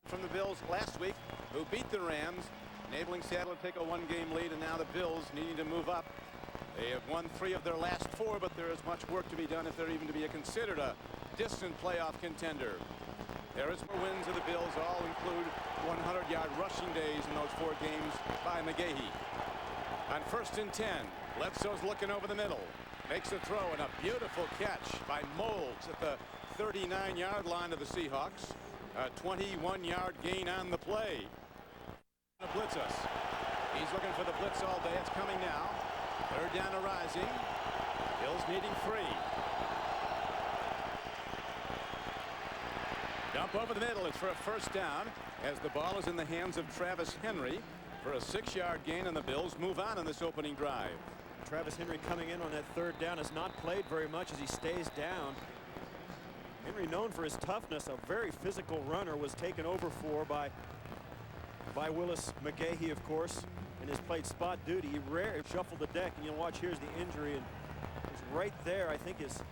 from the Bills last week, who beat the Rams, enabling Seattle to take a one-game lead, and now the Bills needing to move up. They have won 3 of their last 4, but there is much work to be done if they're even to be considered a distant playoff contender. There is more wins of the Bills, all include 100-yard rushing days in those 4 games by McGahee. On 1st and 10, Bledsoe's looking over the middle, makes a throw, and a beautiful catch by Moulds at the 39-yard line of the Seahawks. A 21-yard gain on the play. Blitz us. He's looking for the blitz all day. It's coming now. 3rd down arising. Bills needing 3. Dump over the middle. It's for a 1st down as the ball is in the hands of Travis Henry for a 6-yard gain, and the Bills move on in this opening drive. Travis Henry coming in on that 3rd down has not played very much as he stays down. Henry, known for his toughness, a very physical runner, was taken over for by Willis McGahee, of course, and has played spot duty. He rarely shuffled the deck, and you'll watch, here's the injury, and it's right there. I think his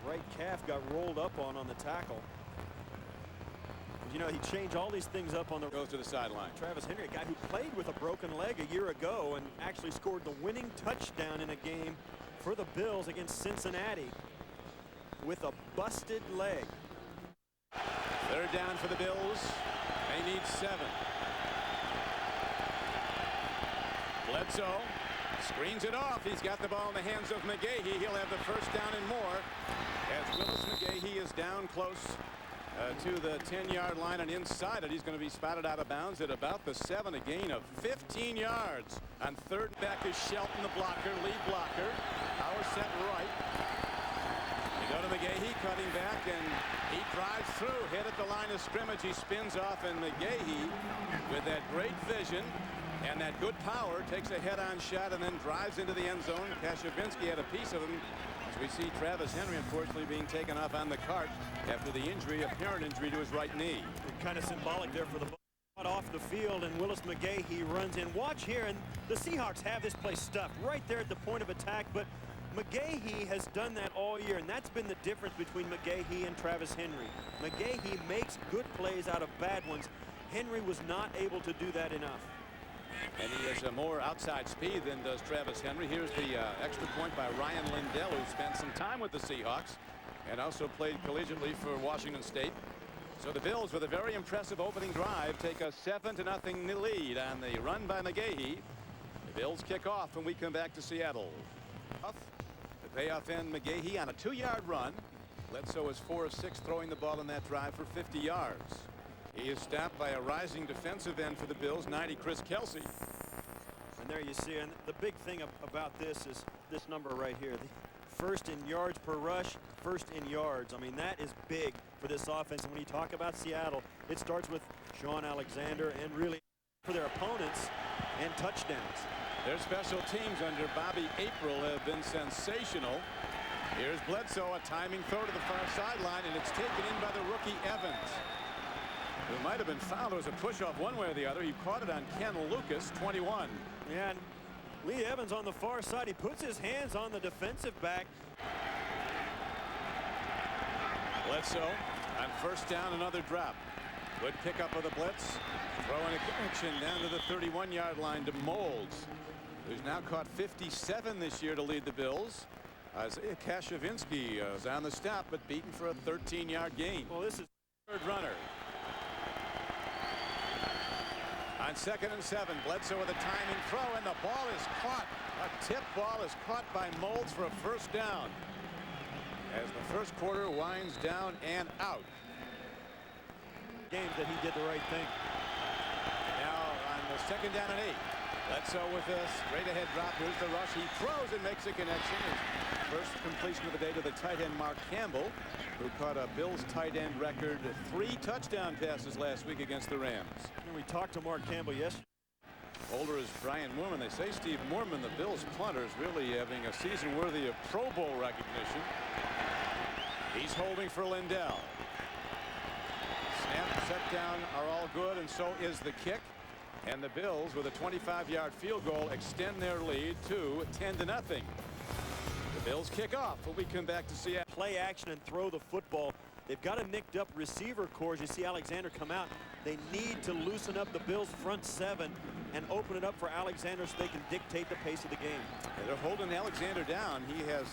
right calf got rolled up on the tackle. You know, he changed all these things up on the goes to the sideline. Travis Henry, a guy who played with a broken leg a year ago and actually scored the winning touchdown in a game for the Bills against Cincinnati with a busted leg. 3rd down for the Bills. They need 7. Bledsoe screens it off. He's got the ball in the hands of McGahee. He'll have the 1st down and more as Willis McGahee is down close to the 10-yard line, and inside it he's going to be spotted out of bounds at about the 7, a gain of 15 yards. On 3rd back is Shelton, the blocker, lead blocker. Power set right. They go to McGahee, cutting back, and he drives through, hit at the line of scrimmage. He spins off, and McGahee, with that great vision and that good power, takes a head-on shot and then drives into the end zone. Kashavinsky had a piece of him. As we see Travis Henry, unfortunately, being taken off on the cart after the injury, apparent injury to his right knee. Kind of symbolic there for the ball off the field, and Willis McGahee runs in. Watch here, and the Seahawks have this place stuffed right there at the point of attack, but McGahee has done that all year, and that's been the difference between McGahee and Travis Henry. McGahee makes good plays out of bad ones. Henry was not able to do that enough. And he has a more outside speed than does Travis Henry. Here's the extra point by Ryan Lindell, who spent some time with the Seahawks and also played collegiately for Washington State. So the Bills, with a very impressive opening drive, take a 7-0 lead on the run by McGahee. The Bills kick off when we come back to Seattle. The payoff end, McGahee on a 2-yard run. Bledsoe is 4 of 6 throwing the ball in that drive for 50 yards. He is stopped by a rising defensive end for the Bills, 90, Chris Kelsey. And there you see, and the big thing about this is this number right here. The 1st in yards per rush, 1st in yards. I mean, that is big for this offense. And when you talk about Seattle, it starts with Sean Alexander and really for their opponents and touchdowns. Their special teams under Bobby April have been sensational. Here's Bledsoe, a timing throw to the far sideline, and it's taken in by the rookie Evans. It might have been fouled. It was a push-off one way or the other. He caught it on Ken Lucas, 21. Yeah, and Lee Evans on the far side. He puts his hands on the defensive back. Bledsoe on 1st down, another drop. Good pickup of the blitz. Throwing a connection down to the 31-yard line to Moulds, who's now caught 57 this year to lead the Bills. Isaiah Kashavinsky is on the stop, but beaten for a 13-yard gain. Well, this is 3rd runner. On 2nd and 7, Bledsoe with a timing throw, and the ball is caught. A tip ball is caught by Moulds for a 1st down as the 1st quarter winds down and out. Games that he did the right thing. Now on the 2nd down and 8, Bledsoe with a straight ahead drop. Here's the rush. He throws and makes a connection. His first completion of the day to the tight end Mark Campbell, who caught a Bills tight end record 3 touchdown passes last week against the Rams. And we talked to Mark Campbell yesterday. Older is Brian Moorman. They say Steve Moorman, the Bills punter, is really having a season worthy of Pro Bowl recognition. He's holding for Lindell. Snap, set down are all good, and so is the kick. And the Bills, with a 25-yard field goal, extend their lead to 10-0. The Bills kick off when we come back to Seattle. Play action and throw the football. They've got a nicked up receiver core. As you see Alexander come out, they need to loosen up the Bills' front seven and open it up for Alexander so they can dictate the pace of the game. Yeah, they're holding Alexander down. He has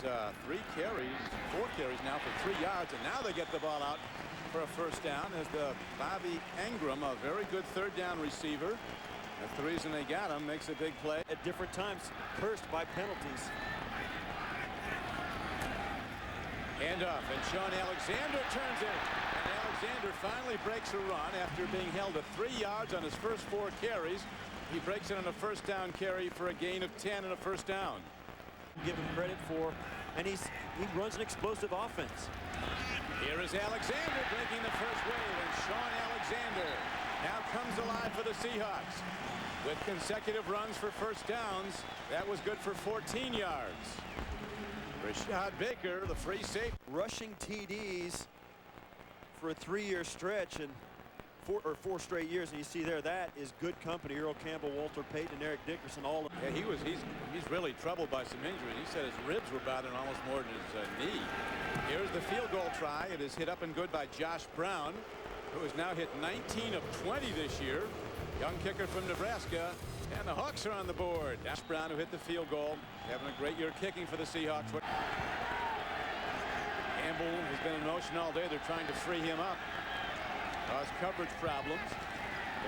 4 carries now for 3 yards, and now they get the ball out for a first down as the Bobby Ingram, a very good third down receiver. That's the reason they got him. Makes a big play. At different times, cursed by penalties. Handoff, and Sean Alexander turns it. And Alexander finally breaks a run after being held to 3 yards on his first 4 carries. He breaks it on a first down carry for a gain of 10 and a first down. Give him credit for, and he runs an explosive offense. Here is Alexander breaking the first wave, and Sean Alexander now comes alive for the Seahawks. With consecutive runs for first downs, that was good for 14 yards. Rashad Baker, the free safety. Rushing TDs for a 3-year stretch and 4 straight years, and you see there that is good company. Earl Campbell, Walter Payton, and Eric Dickerson all. Yeah, he's really troubled by some injuries. He said his ribs were bothering almost more than his knee. Here's the field goal try. It is hit up and good by Josh Brown, who has now hit 19 of 20 this year. Young kicker from Nebraska, and the Hawks are on the board. Josh Brown, who hit the field goal, having a great year kicking for the Seahawks. Campbell has been in motion all day. They're trying to free him up. Cause coverage problems.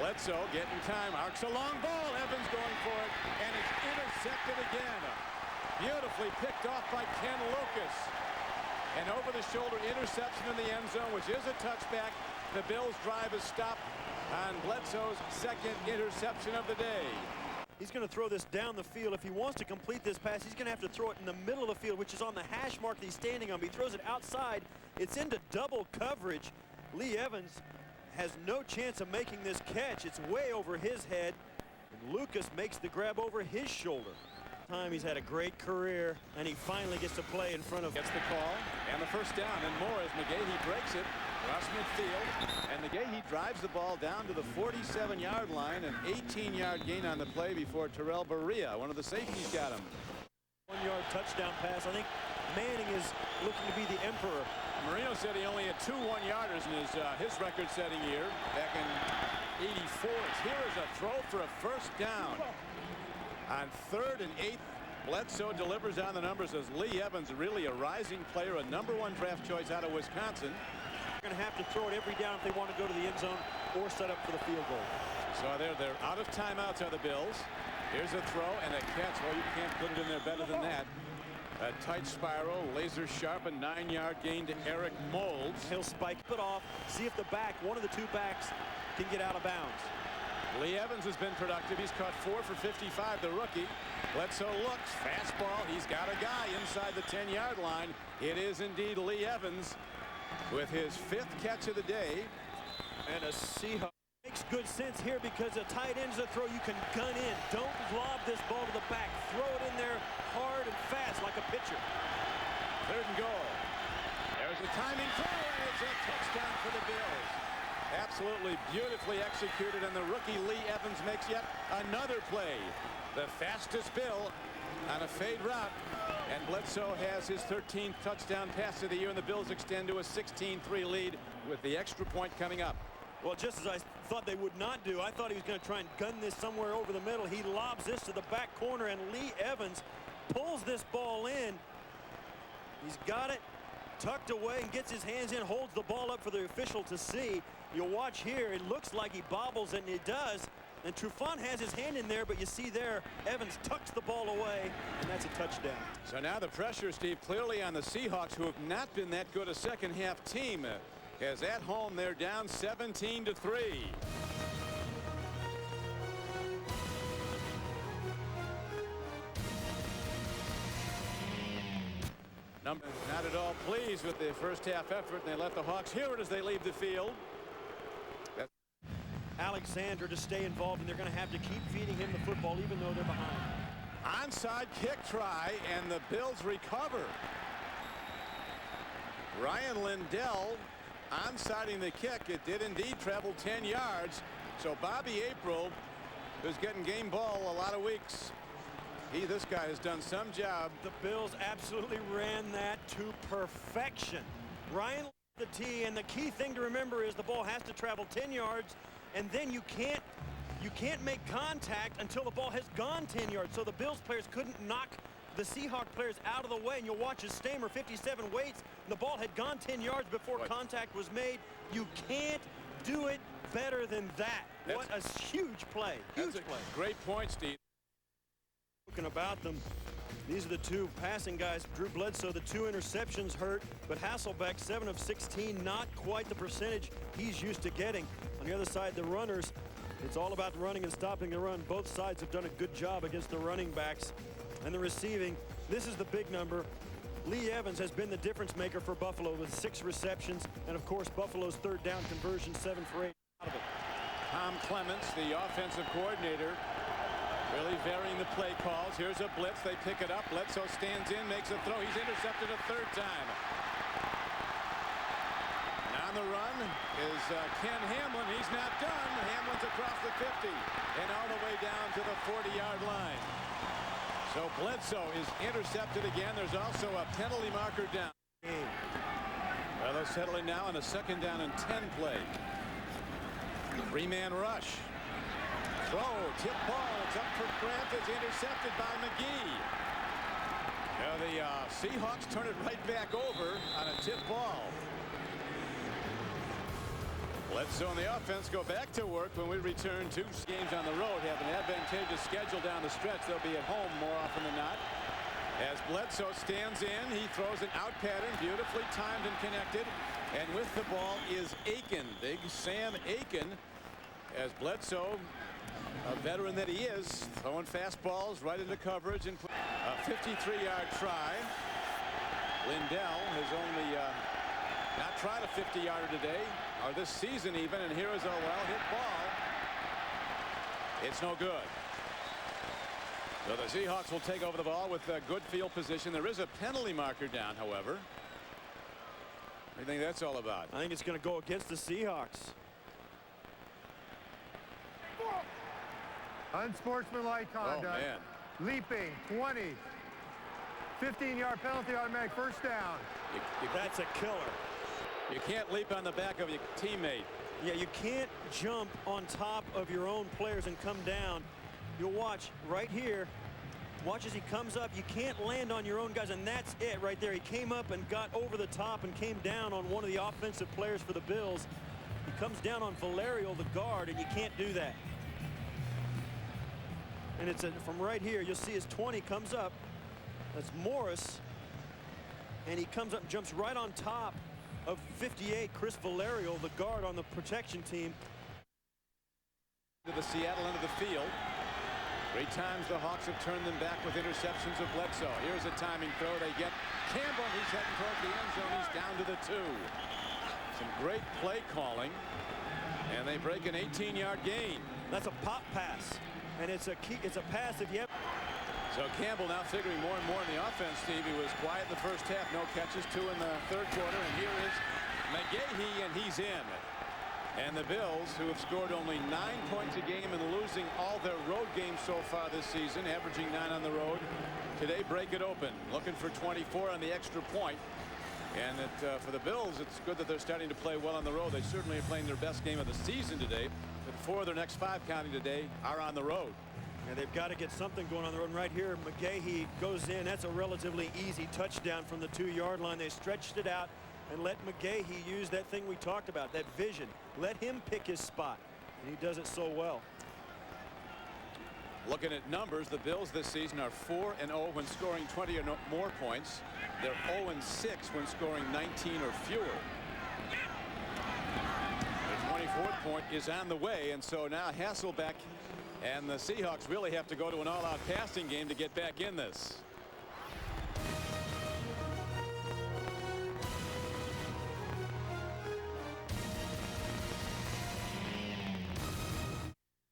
Bledsoe getting time, arcs a long ball. Evans going for it, and it's intercepted again. Beautifully picked off by Ken Lucas. An over-the-shoulder interception in the end zone, which is a touchback. The Bills' drive is stopped on Bledsoe's second interception of the day. He's going to throw this down the field. If he wants to complete this pass, he's going to have to throw it in the middle of the field, which is on the hash mark that he's standing on. But he throws it outside. It's into double coverage. Lee Evans has no chance of making this catch. It's way over his head, and Lucas makes the grab over his shoulder. He's had a great career, and he finally gets to play in front of. Gets the call and the first down and more as McGahee breaks it across midfield, and McGahee drives the ball down to the 47-yard line. An 18-yard gain on the play before Terrell Berea, one of the safeties, got him. 1-yard touchdown pass. I think Manning is looking to be the emperor. Marino said he only had 2 1-yarders in his record-setting year back in '84. Here is a throw for a first down. On 3rd and 8, Bledsoe delivers on the numbers as Lee Evans, really a rising player, a #1 draft choice out of Wisconsin. They're going to have to throw it every down if they want to go to the end zone or set up for the field goal. So they're out of timeouts are the Bills. Here's a throw and a catch. Well, you can't put it in there better than that. A tight spiral, laser sharp, a 9-yard gain to Eric Moulds. He'll spike it off, see if one of the 2 backs can get out of bounds. Lee Evans has been productive. He's caught 4 for 55, the rookie. Bledsoe looks, fastball. He's got a guy inside the 10-yard line. It is indeed Lee Evans with his 5th catch of the day. And a Seahawks. Makes good sense here because a tight end's a throw you can gun in. Don't lob this ball to the back. Throw it in there hard and fast like a pitcher. 3rd and goal. There's a timing throw, and it's a touchdown for the Bills. Absolutely beautifully executed, and the rookie Lee Evans makes yet another play. The fastest Bill on a fade route, and Bledsoe has his 13th touchdown pass of the year, and the Bills extend to a 16-3 lead with the extra point coming up. Well, just as I thought they would not do, I thought he was going to try and gun this somewhere over the middle. He lobs this to the back corner, and Lee Evans pulls this ball in. He's got it tucked away and gets his hands in, holds the ball up for the official to see. You'll watch here, it looks like he bobbles, and he does. And Trufant has his hand in there, but you see there, Evans tucks the ball away, and that's a touchdown. So now the pressure, Steve, clearly on the Seahawks, who have not been that good a second-half team. As at home, they're down 17-3. Not at all pleased with the first-half effort, and they let the Hawks hear it as they leave the field. Alexander to stay involved, and they're going to have to keep feeding him the football even though they're behind. Onside kick try, and the Bills recover. Ryan Lindell onsiding the kick. It did indeed travel 10 yards. So Bobby April, who's getting game ball a lot of weeks, this guy has done some job. The Bills absolutely ran that to perfection. Ryan The tee, and the key thing to remember is the ball has to travel 10 yards, and then you can't make contact until the ball has gone 10 yards. So the Bills players couldn't knock the Seahawks players out of the way, and you'll watch as Stamer, 57, waits. The ball had gone 10 yards before contact was made. You can't do it better than that. What a huge play. Huge play. Great point, Steve. Talking about them, these are the two passing guys. Drew Bledsoe, the 2 interceptions hurt, but Hasselbeck, 7 of 16, not quite the percentage he's used to getting. On the other side, the runners, it's all about running and stopping the run. Both sides have done a good job against the running backs. And the receiving, this is the big number. Lee Evans has been the difference maker for Buffalo with 6 receptions, and of course Buffalo's 3rd down conversion, 7 for 8 out of it. Tom Clements, the offensive coordinator, really varying the play calls. Here's a blitz. They pick it up. Bledsoe stands in, makes a throw. He's intercepted a 3rd time. And on the run is Ken Hamlin. He's not done. Hamlin's across the 50 and all the way down to the 40-yard line. So Bledsoe is intercepted again. There's also a penalty marker down. Well, they're settling now on a 2nd down and 10 play. 3-man rush. Throw, tip ball. It's up for grabs. It's intercepted by McGee. Now the Seahawks turn it right back over on a tip ball. Bledsoe and the offense go back to work when we return. 2 games on the road have an advantageous schedule down the stretch. They'll be at home more often than not. As Bledsoe stands in, he throws an out pattern, beautifully timed and connected. And with the ball is Aiken, Big Sam Aiken, as Bledsoe, a veteran that he is, throwing fastballs right into coverage. And a 53-yard try. Lindell has only not tried a 50-yarder today, or this season even, and here is a well-hit ball. It's no good. So the Seahawks will take over the ball with a good field position. There is a penalty marker down, however. What do you think that's all about? I think it's going to go against the Seahawks. Unsportsmanlike conduct. Oh, man. Leaping, 20. 15-yard penalty, automatic 1st down. That's a killer. You can't leap on the back of your teammate. Yeah, you can't jump on top of your own players and come down. You'll watch right here. Watch as he comes up. You can't land on your own guys, and that's it right there. He came up and got over the top and came down on one of the offensive players for the Bills. He comes down on Valerio, the guard, and you can't do that. And it's from right here. You'll see his 20 comes up. That's Morris, and he comes up and jumps right on top of 58, Chris Valerio, the guard on the protection team. To the Seattle end of the field. 3 times the Hawks have turned them back with interceptions of Bledsoe. Here's a timing throw. They get Campbell. He's heading toward the end zone. He's down to the 2. Some great play calling, and they break an 18-yard gain. That's a pop pass, and it's a pass if you have. So Campbell now figuring more and more in the offense, Steve. He was quiet in the first half. No catches, 2 in the 3rd quarter. And here is McGahee, and he's in. And the Bills, who have scored only 9 points a game and losing all their road games so far this season, averaging 9 on the road, today break it open, looking for 24 on the extra point. And for the Bills, it's good that they're starting to play well on the road. They certainly are playing their best game of the season today. But 4 of their next 5 counting today are on the road. And they've got to get something going on the road. And right here, McGahee goes in. That's a relatively easy touchdown from the 2-yard line. They stretched it out and let McGahee use that thing we talked about, that vision. Let him pick his spot, and he does it so well. Looking at numbers, the Bills this season are 4-0 when scoring 20 or more points. They're 0-6 when scoring 19 or fewer. The 24th point is on the way, and so now Hasselbeck and the Seahawks really have to go to an all-out passing game to get back in this.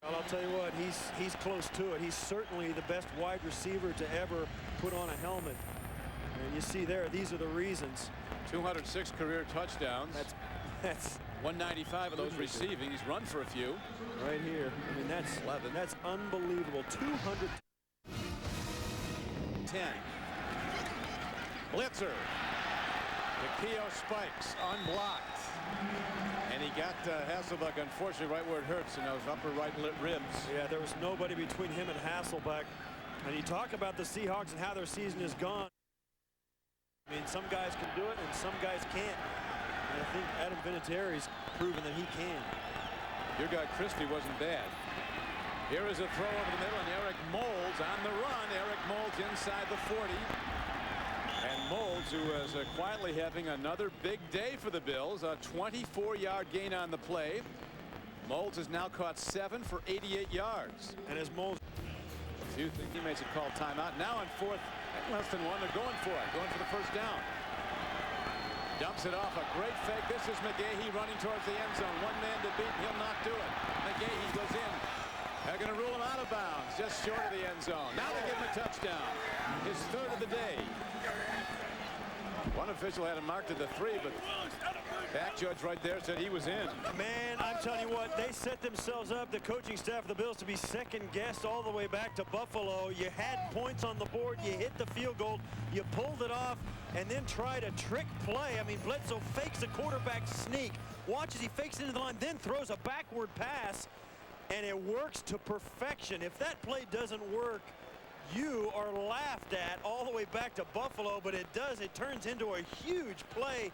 Well, I'll tell you what, he's close to it. He's certainly the best wide receiver to ever put on a helmet. And you see there, these are the reasons. 206 career touchdowns. That's 195 of those receiving. He's run for a few. Right here. I mean, that's unbelievable. 210. Blitzer. Keogh spikes unblocked. And he got Hasselbeck, unfortunately, right where it hurts in those upper right ribs. Yeah, there was nobody between him and Hasselbeck. And you talk about the Seahawks and how their season is gone. I mean, some guys can do it and some guys can't. And I think Adam Vinatieri's proven that he can. Your guy Christie wasn't bad. Here is a throw over the middle, and Eric Moulds on the run. Eric Moulds inside the 40. And Moulds, who is quietly having another big day for the Bills, a 24-yard gain on the play. Moulds has now caught 7 for 88 yards. And as Moulds, a few teammates have called timeout. Now on 4th and less than 1, they're going for it, going for the first down. Dumps it off, a great fake. This is McGahee running towards the end zone. One man to beat, he'll not do it. McGahee goes in. They're going to rule him out of bounds, just short of the end zone. Now they give him a touchdown. His 3rd of the day. One official had him marked at the 3, but back judge right there said he was in. man, I'm telling you what, they set themselves up, the coaching staff of the Bills, to be second-guessed all the way back to Buffalo. You had points on the board, you hit the field goal, you pulled it off, and then tried a trick play. I mean, Bledsoe fakes a quarterback sneak, watches he fakes into the line, then throws a backward pass, and it works to perfection. If that play doesn't work, you are laughed at all the way back to Buffalo, but it does. It turns into a huge play,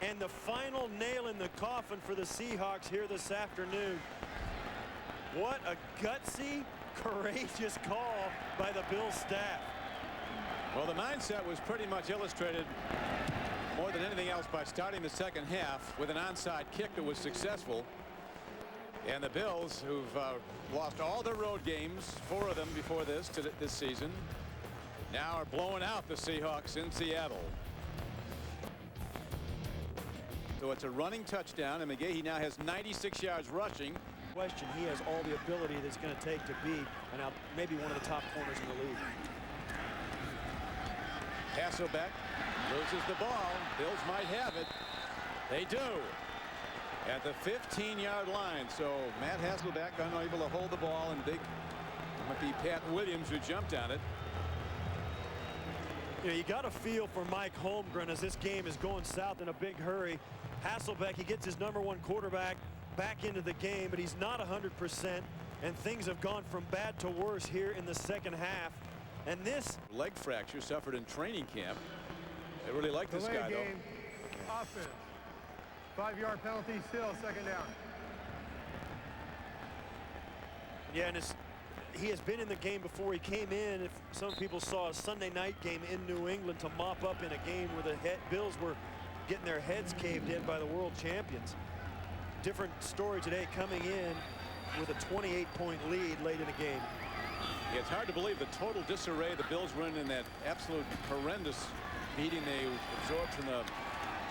and the final nail in the coffin for the Seahawks here this afternoon. What a gutsy, courageous call by the Bills staff. Well, the mindset was pretty much illustrated more than anything else by starting the second half with an onside kick that was successful. And the Bills, who've lost all their road games, 4 of them before this season, now are blowing out the Seahawks in Seattle. So it's a running touchdown, and McGahee now has 96 yards rushing. Question, he has all the ability that's going to take to be maybe one of the top corners in the league. Hasselbeck loses the ball. Bills might have it. They do. At the 15-yard line. So Matt Hasselbeck unable to hold the ball, and it might be Pat Williams who jumped on it. You know, you got a feel for Mike Holmgren as this game is going south in a big hurry. Hasselbeck, he gets his #1 quarterback back into the game, but he's not 100%, and things have gone from bad to worse here in the second half. And this leg fracture suffered in training camp. They really like this guy, though. Offense. 5-yard penalty, still 2nd down. Yeah, and he has been in the game before. He came in, if some people saw a Sunday night game in New England, to mop up in a game where the Bills were getting their heads caved in by the world champions. Different story today, coming in with a 28-point lead late in the game. Yeah, it's hard to believe the total disarray the Bills were in that absolute horrendous beating they absorbed from the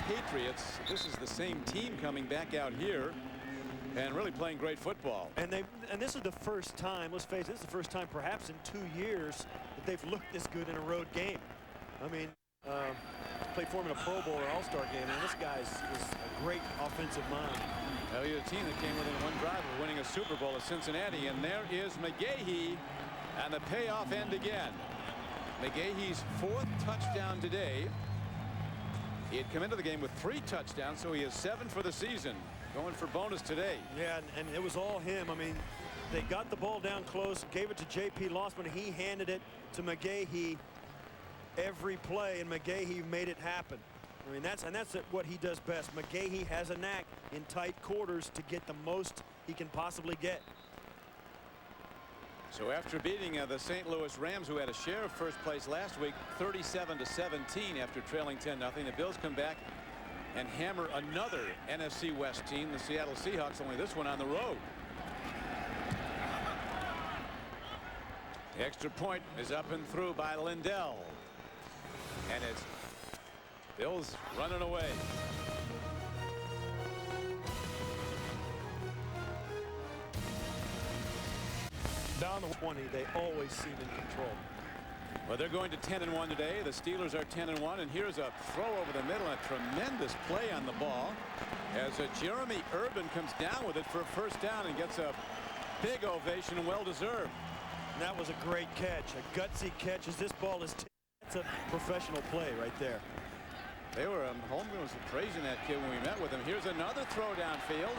Patriots. This is the same team coming back out here and really playing great football. And this is the first time, let's face it, this is the first time perhaps in 2 years that they've looked this good in a road game. I mean, played for him in a Pro Bowl or All-Star game, and this guy is a great offensive mind. Well, you're a team that came within 1 drive of winning a Super Bowl at Cincinnati, and there is McGahee and the payoff end again. McGahee's 4th touchdown today. He had come into the game with 3 touchdowns, so he has 7 for the season. Going for bonus today. Yeah, and it was all him. I mean, they got the ball down close, gave it to J.P. Lossman. He handed it to McGahee every play, and McGahee made it happen. I mean, that's what he does best. McGahee has a knack in tight quarters to get the most he can possibly get. So after beating the St. Louis Rams, who had a share of first place last week, 37-17 after trailing 10-0, the Bills come back and hammer another NFC West team, the Seattle Seahawks, only this one on the road. The extra point is up and through by Lindell. And it's Bills running away. Down the 20, they always seem in control. Well, they're going to 10-1 today. The Steelers are 10-1, and here's a throw over the middle, a tremendous play on the ball as Jeremy Urban comes down with it for a first down and gets a big ovation, and well deserved. And that was a great catch, a gutsy catch as this ball is. That's a professional play right there. They were Holmgren was praising that kid when we met with him. Here's another throw downfield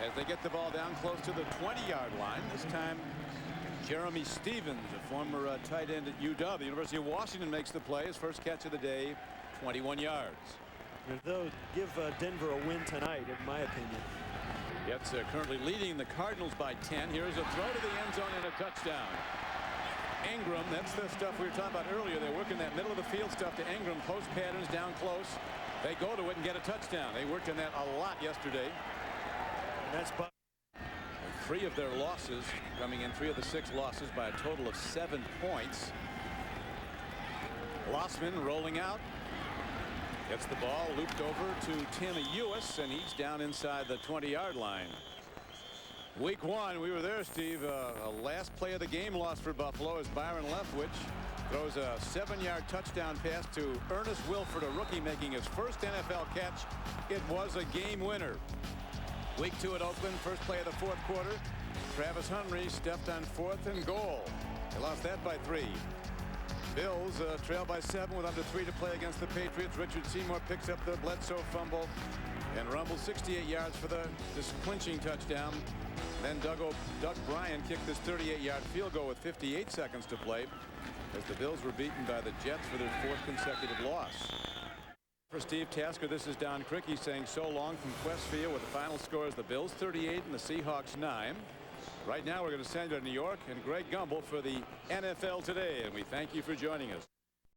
as they get the ball down close to the 20-yard line. This time Jeremy Stevens, a former tight end at UW. The University of Washington makes the play. His first catch of the day, 21 yards. They'll give Denver a win tonight, in my opinion. Jets currently leading the Cardinals by 10. Here's a throw to the end zone and a touchdown. Ingram, that's the stuff we were talking about earlier. They're working that middle of the field stuff to Ingram. Post patterns down close. They go to it and get a touchdown. They worked on that a lot yesterday. And that's 3 of their losses coming in, 3 of the 6 losses by a total of 7 points. Lossman rolling out. Gets the ball looped over to Tim Ewis, and he's down inside the 20-yard line. Week 1, we were there, Steve. A last play of the game loss for Buffalo as Byron Leftwich throws a 7-yard touchdown pass to Ernest Wilford, a rookie making his first NFL catch. It was a game winner. Week 2 at Oakland, first play of the 4th quarter. Travis Henry stepped on 4th and goal. They lost that by 3. Bills trail by 7 with under 3 to play against the Patriots. Richard Seymour picks up the Bledsoe fumble and rumbles 68 yards for this clinching touchdown. Then Doug Bryan kicked this 38-yard field goal with 58 seconds to play as the Bills were beaten by the Jets for their 4th consecutive loss. For Steve Tasker, this is Don Criqui saying so long from Qwest Field with the final scores: the Bills 38 and the Seahawks 9. Right now we're going to send you to New York and Greg Gumbel for the NFL Today, and we thank you for joining us.